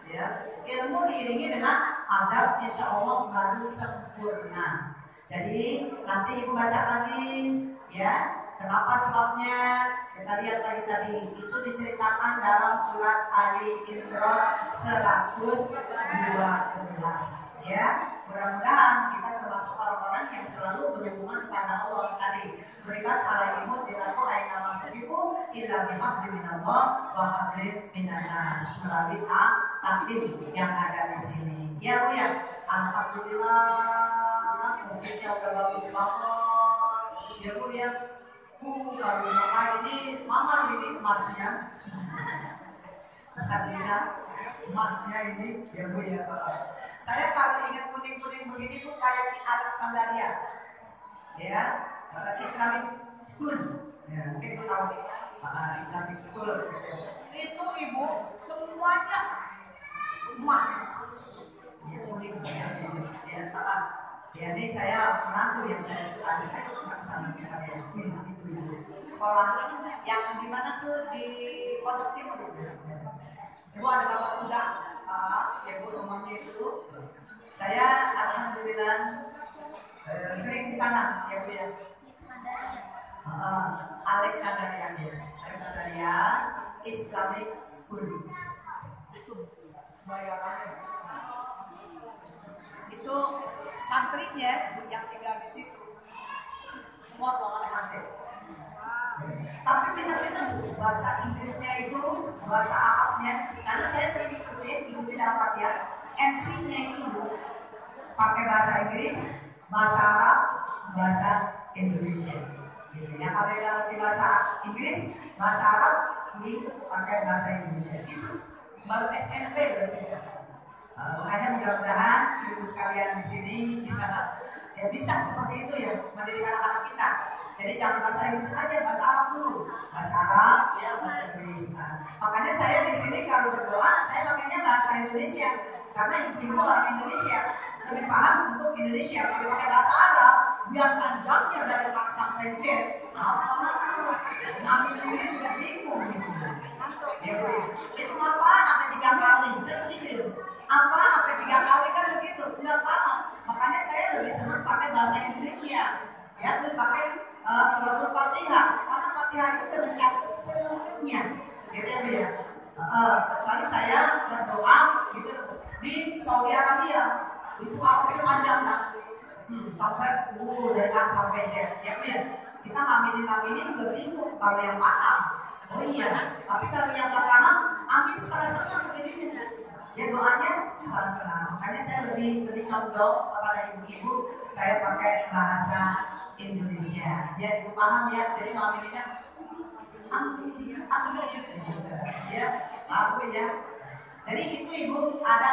Ya, ilmu diiringi dengan adab, insya Allah baru sempurna. Jadi nanti Ibu baca lagi, ya. Kenapa sebabnya? Kita lihat tadi itu diceritakan dalam surat Ali Imran 112. Ya, mudah-mudahan kita termasuk orang-orang yang selalu berhubungan kepada Allah tadi. Berikat ala imut dilatu aina masukiku illa bihabdi minallah wa habdi minannas. Melalui takdir yang ada di sini. Ya Bu ya, alhamdulillah masjidnya udah bagus banget. Ya Bu ya, kalau maka ini mama ini emasnya. Karena emasnya ini ya Bu ya. Saya kalau ingat kuning-kuning begini tuh kayak di Alexandria, ya, Islamic School, ya, mungkin itu tahu, Islamic School, itu Ibu semuanya emas, ya, kuning, ya, ya, ini saya menantu yang saya suka juga itu sama saya, itu sekolah yang di mana tuh di Pondok Timur, Ibu ada bapak muda. Ya Bu, rumahnya itu saya alhamdulillah sering di sana ya Bu ya. Alexandria Islamic School itu bayarannya itu santrinya yang tinggal di situ semua orang asing. Tapi pintar-pintar bahasa Inggrisnya itu, bahasa Arabnya, karena saya sering ikutin apa ya, MC-nya itu pakai bahasa Inggris, bahasa Arab, bahasa Indonesia. Gitu ya. Kalau yang ngerti bahasa Inggris, bahasa Arab, ini pakai bahasa Indonesia. Itu baru SMP berarti. Makanya mudah-mudahan ibu sekalian di sini ya bisa seperti itu ya mendidik anak-anak kita. Jadi jangan bahasa Inggris aja, bahasa Arab dulu. Bahasa Arab, ya bahasa Inggris. Makanya saya di sini kalau berdoa, saya pakainya bahasa Indonesia. Karena ibu orang Indonesia lebih paham untuk Indonesia. Kalau pakai bahasa Arab, biar panjangnya dari A sampai Z. Nabi ini juga bingung. Itu apa? Sampai 3 kali. Begitu. Apa? Sampai 3 kali kan begitu. Nggak paham. Makanya saya lebih senang pakai bahasa Indonesia. Ya, terus pakai suratul Fatihah. Karena Fatihah itu sudah mencakup seluruhnya. Gitu ya. Kecuali saya berdoa gitu di Saudi Arabia. Itu Arabnya panjang lah. Sampai dari A sampai Z. Ya, kita ngaminin juga bingung kalau yang paham. Oh iya, tapi kalau yang nggak paham, amin setengah-setengah begini. Ya doanya setengah-setengah. Makanya saya lebih condong kepada ibu-ibu, saya pakai bahasa Indonesia. Biar ibu paham ya. Jadi ngamininnya ya, aku ya. Jadi itu ibu ada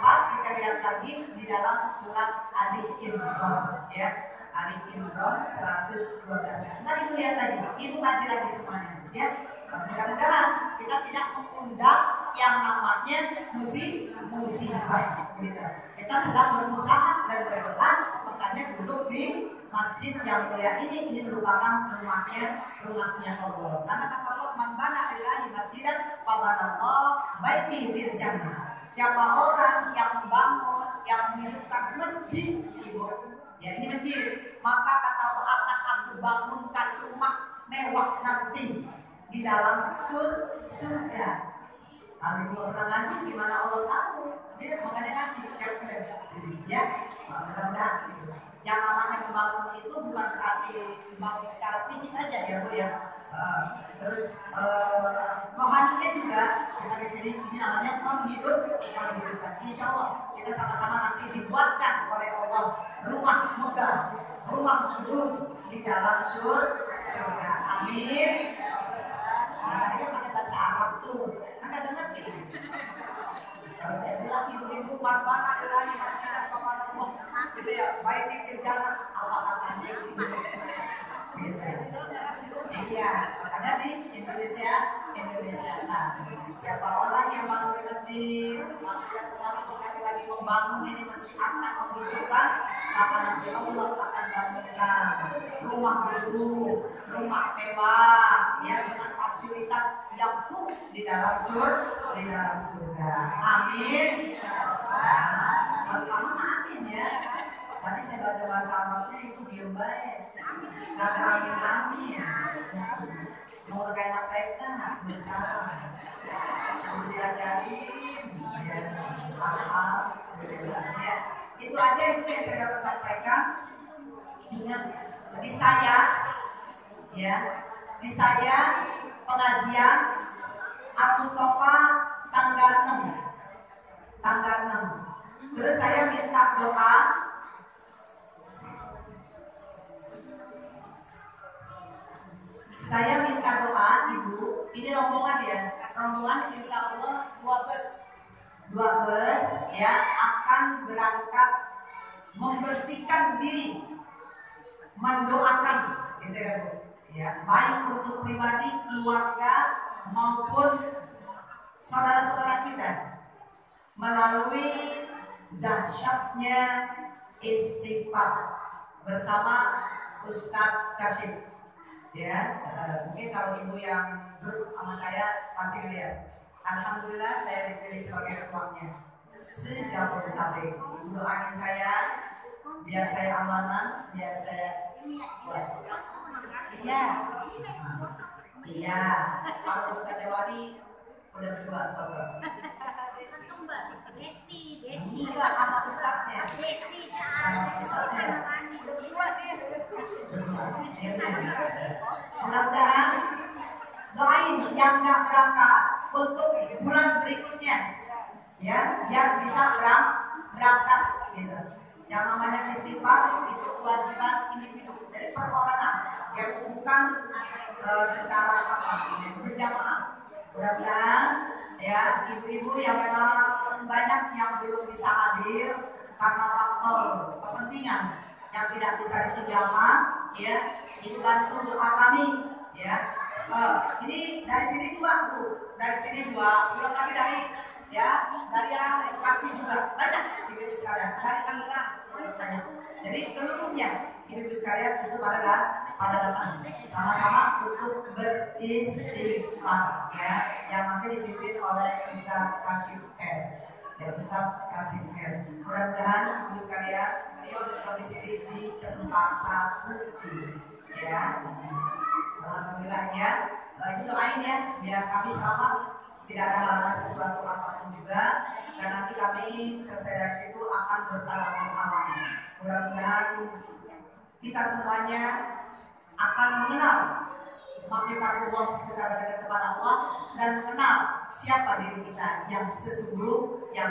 4 kita lihat lagi di dalam surat Ali Imran ya. Ali Imran 112. Tadi itu lihat tadi, ibu kaji lagi semuanya ya. Mudah-mudahan kita tidak mengundang yang namanya musibah gitu. Kita sedang berusaha dan berdoa, makanya duduk di masjid yang mulia ini merupakan rumahnya Allah. Karena kata Allah, man bana lillahi masjidan fa banallahu baiti fil jannah. Siapa orang yang membangun, yang menghidupkan masjid, ibu, ya ini masjid, maka kata Allah akan aku bangunkan rumah mewah nanti di dalam surga. Kalau ibu pernah ngaji, gimana Allah tahu? Dia makanya ngaji, ya. Mudah-mudahan gitu. Yang namanya membangun itu bukan berarti membangun secara fisik aja ya bu ya. Terus rohaninya juga kita di sini ini namanya menghidupkan. Insya Allah kita sama-sama nanti dibuatkan oleh Allah rumah megah, rumah gedung di dalam surga. Amin. Nah, ini pakai bahasa Arab tuh, anda ngerti? Kalau saya bilang ibu-ibu mana ilahi masjidan Allah, gitu ya, baik di jalan apa-apanya gitu. Iya, makanya di Indonesia. Nah, siapa orang yang bangun masjid, masjidnya sekali lagi membangun ini masih akan menghidupkan, maka nanti Allah akan bangunkan rumah gedung, rumah mewah, ya dengan fasilitas yang full di dalam surga. Amin. Kalau amin ya. Tadi saya baca bahasa Arabnya itu diam baik. Gak ada amin. Mau kayak mereka berusaha. Diajarin, alhamdulillah ya. Itu aja itu yang saya dapat sampaikan. Ingat di saya, ya, di saya pengajian Al-Mustafa tanggal 6. Terus saya minta doa. Saya minta doa ibu, ini rombongan ya, rombongan insya Allah 2 bus ya akan berangkat membersihkan diri, mendoakan gitu ya bu, ya baik untuk pribadi, keluarga maupun saudara-saudara kita melalui dahsyatnya istighfar bersama Ustadz Kasyif. Ya, mungkin kalau ibu yang grup sama saya pasti lihat. Alhamdulillah saya dipilih sebagai ketuanya. Sejauh tabligh, ibu doain saya, biar saya amanah, biar saya kuat. Iya. Kalau Ustadz Wali udah berdua, Desti. Enggak, sama Ustadznya. Sama Ustadznya. Mudah-mudahan doain yang nggak berangkat untuk bulan berikutnya, ya, biar bisa gitu. Yang namanya istighfar itu kewajiban individu, jadi perorangan yang bukan secara berjamaah. Mudah-mudahan ya ibu-ibu yang memang banyak yang belum bisa hadir karena faktor kepentingan yang tidak bisa ditinggalkan, ya ini bantu doa kami, ya. Ini dari sini dua Bu, dari sini dua, belum lagi dari yang Bekasi juga banyak ibu-ibu sekalian, dari Tangerang misalnya. Jadi seluruhnya ibu-ibu sekalian itu pada datang sama-sama untuk beristighfar, ya, yang nanti dipimpin oleh Ustaz Kasim Her. Ya, Ustaz Kasim Her. Mudah-mudahan ibu sekalian beliau berdomisili di Cempaka Putih, ya. Alhamdulillah ya. Itu doain ya, biar kami selamat, tidak ada halangan sesuatu apapun juga, dan nanti kami selesai dari situ akan bertalamun aman. Mudah-mudahan kita semuanya akan mengenal makhluk secara dekat kepada Allah dan mengenal siapa diri kita yang sesungguhnya,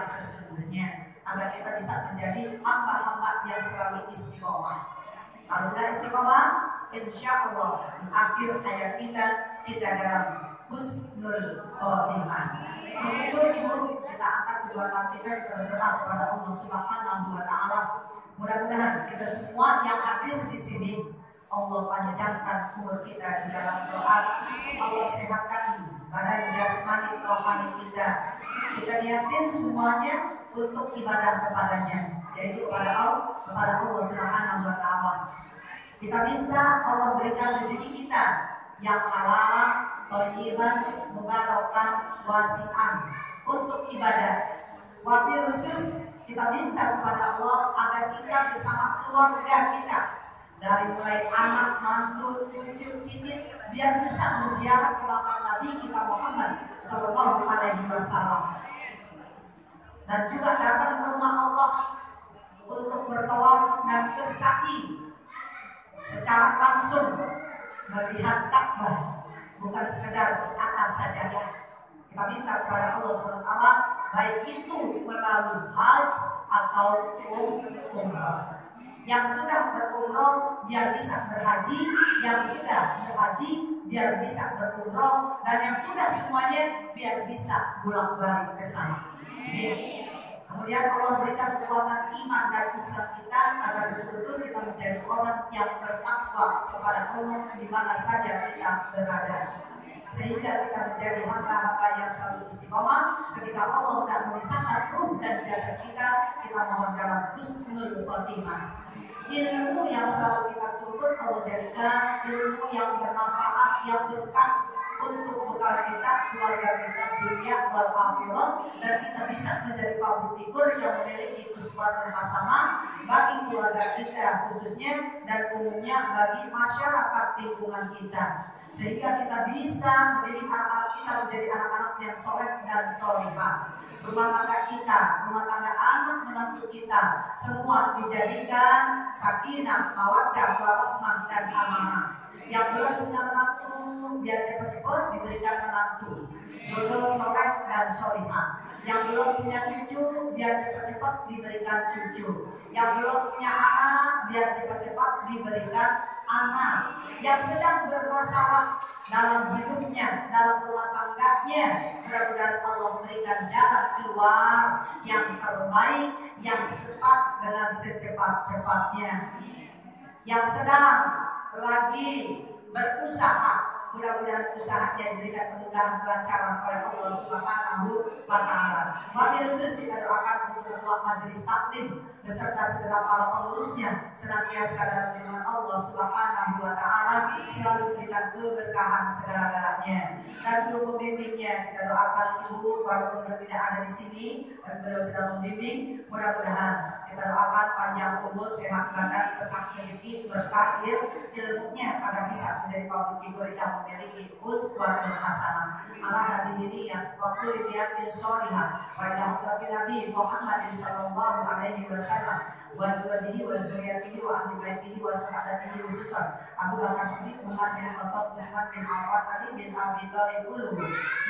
agar kita bisa menjadi hamba-hamba yang selalu istiqomah. Kalau kita istiqomah, insya Allah di akhir hayat kita dalam husnul khotimah. Itu ibu, kita angkat kedua tangan kita berdoa kepada Allah Subhanahu wa Ta'ala. Mudah-mudahan kita semua yang hadir di sini, Allah panjangkan umur kita di dalam doa. Allah sehatkan badan jasmani rohani kita. Kita niatin semuanya untuk ibadah kepadanya, yaitu kepada Allah Subhanahu wa Ta'ala. Kita minta Allah berikan rezeki kita yang halal, thayyiban, mubarakan, wasi'an untuk ibadah. Wabil khusus kita minta kepada Allah agar kita bersama keluarga kita, dari mulai anak, mantu, cucu, cicit, biar bisa menziarah ke makam Nabi kita Muhammad Sallallahu Alaihi Wasallam, dan juga datang ke rumah Allah untuk bertawaf dan bersa'i secara langsung melihat Ka'bah, bukan sekedar di atas saja. Kita minta kepada Allah SWT, baik itu melalui haji atau umrah. Yang sudah berumrah biar bisa berhaji, yang sudah berhaji biar bisa berumrah, dan yang sudah semuanya biar bisa bolak-balik ke sana. Kemudian Allah berikan kekuatan iman dan Islam kita agar betul-betul kita menjadi orang yang bertakwa kepada Allah di mana saja kita berada, sehingga kita menjadi hamba-hamba yang selalu istiqomah. Ketika Allah sudah memisahkan ruh dan jasad kita mohon dalam husnul khotimah. Ilmu yang selalu kita tuntut Allah jadikan ilmu yang bermanfaat, yang berkah untuk bekal kita, keluarga kita, dunia wal akhirah, dan kita bisa menjadi public figure yang memiliki uswatun hasanah bagi keluarga kita khususnya, dan umumnya bagi masyarakat lingkungan kita, sehingga kita bisa mendidik anak-anak kita menjadi anak-anak yang soleh dan solehah. Rumah tangga kita, rumah tangga anak menantu kita, semua dijadikan sakinah, mawaddah, warahmah, dan amanah. Yang belum punya menantu biar cepat-cepat diberikan menantu, jodoh soleh dan solehah. Yang belum punya cucu biar cepat-cepat diberikan cucu. Yang belum punya anak biar cepat-cepat diberikan anak. Yang sedang bermasalah dalam hidupnya, dalam rumah tangganya, mudah-mudahan Allah berikan jalan keluar yang terbaik, yang cepat dengan secepat-cepatnya. Yang sedang lagi berusaha, mudah-mudahan usahanya diberikan kemudahan kelancaran oleh Allah Subhanahu wa Ta'ala. Wabil khusus kita doakan untuk ketua majelis taklim beserta segenap para pengurusnya senantiasa dalam lindungan Allah Subhanahu wa Ta'ala, selalu diberikan keberkahan segala-galanya. Dan untuk pembimbingnya kita doakan ibu walaupun tidak ada di sini dan beliau sedang membimbing, mudah-mudahan kita doakan panjang umur, sehat badan, berkah rezeki, berkah ilmunya agar bisa menjadi public figure yang memiliki uswatun hasanah. Allah hadirin yang waktu diyakin sholihah wa ila Nabi Muhammad sallallahu alaihi wasallam wa azwajihi wa zurriyyatihi wa ahli baitihi wa sahabatihi khususan Abu Bakar Siddiq, Umar bin Khattab, Utsman bin Affan, Ali bin Abi Thalib ulu.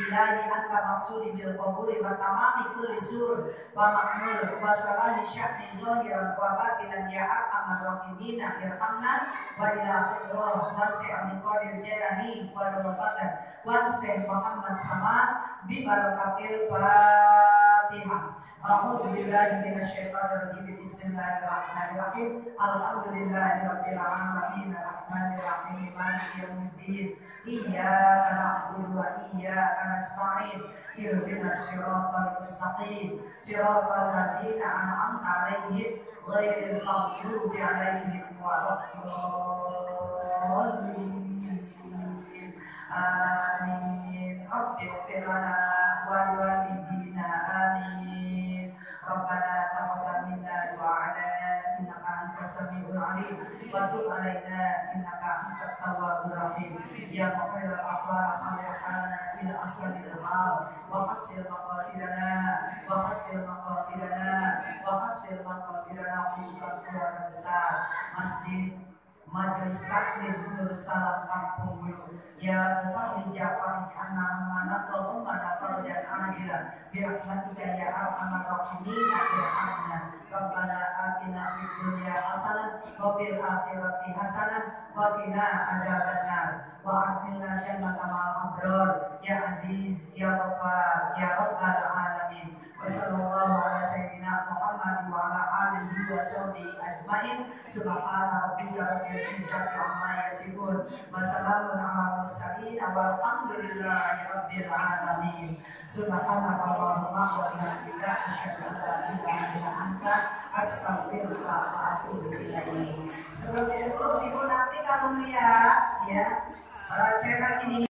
Ilahi anta maksudi bil qabuli wa tamami kulli sur wa makmul wa salahi sya'ni zahiran wa batinan ya arhamar rahimina irhamna wa ila Allah wa sya'ni qadir jalani wa al-qadar wa syekh Muhammad Samad bi barakatil Fatihah. A'udzu billahi minasyaitonir rajim. Bismillahirrahmanirrahim. Alhamdulillahirabbil alamin. Arrahmanir rahim. Maliki yaumiddin. Iyyaka na'budu wa iyyaka nasta'in. Ihdinas siratal mustaqim. Siratal ladzina an'amta 'alaihim ghairil maghdubi 'alaihim waladdallin. Amin. Rabbighfir lana wa liwalidina. Amin. Rabbana taqabbal minna du'ana innaka antas samiul alim wa tub 'alaina innaka antat tawwabur rahim. Ya mu'minal aqwal amalana bil asril hal wa qasir maqasidana wa qasir maqasidana wa qasir maqasidana khususan keluarga besar masjid Majelis Taklim Nur Salam Kampung Bulu. Ya Muhammad Ja'far Ja'ana Mana Allahumma Farjan Adila Birahmatika ya Arhamar Rahimin. Birahmatna Rabbana atina fid dunya hasanah wa fil akhirati hasanah wa qina adzabannar wa adkhilna jannata ma'al abrar ya aziz ya ghafar ya rabbal alamin. Wassallallahu ala sayyidina Muhammad wa ala alihi wa sahbihi ajmain. Subhana rabbika rabbil izzati amma yasifun wa salamun ala mursalin walhamdulillahi rabbil alamin. Subhanakallahumma wa bihamdika asyhadu an la ilaha illa anta astaghfiruka wa atubu ilaik. Sebelum itu ibu nanti kalau lihat ya channel ini